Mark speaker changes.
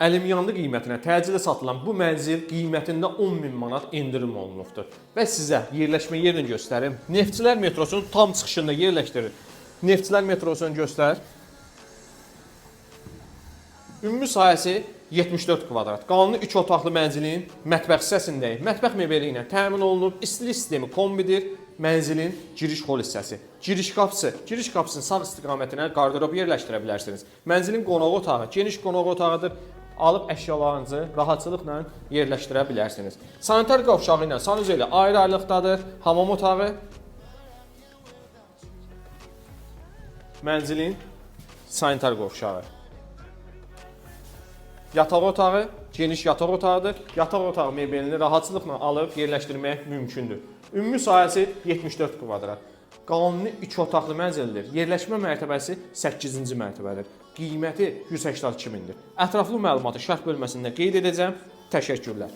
Speaker 1: əlimyanlı qiymətinə təcili satılan bu mənzil qiymətində 10.000 manat endirim olunubdur. Və sizə yerləşmə yerini göstərim. Neftçilər metrosunun tam çıxışında yerləşdirir. Neftçilər metrosunu göstər. Ümumi sahəsi 74 kvadrat. Qanuni 3 otaqlı mənzilin mətbəx hissəsindəyik. Mətbəx mebeli ilə təmin olunub. İstilik sistemi kombidir. Mənzilin giriş hol hissəsi. Giriş qapısının sağ istiqamətinə qarderob yerləşdirə bilərsiniz. Mənzilin qonaq otağı geniş qonaq otağıdır. Alıb əşyalarınızı rahatçılıqla yerləşdirə bilərsiniz. Sanitar qovşağı ilə sanuzeli ayrı-ayrılıqdadır. Hamam otağı. Mənzilin sanitar qovşağı. Yataq otağı geniş yataq otağıdır. Yataq otağı mebelini rahatçılıqla alıb yerləşdirmək mümkündür. Ümumi sahəsi 74 kvadrat. Qanuni 3 otaqlı mənzildir. Yerləşmə mərtəbəsi 8-ci mərtəbədir. Qiyməti 182 mindir. Ətraflı məlumatı şərh bölməsində qeyd edəcəm. Təşəkkürlər.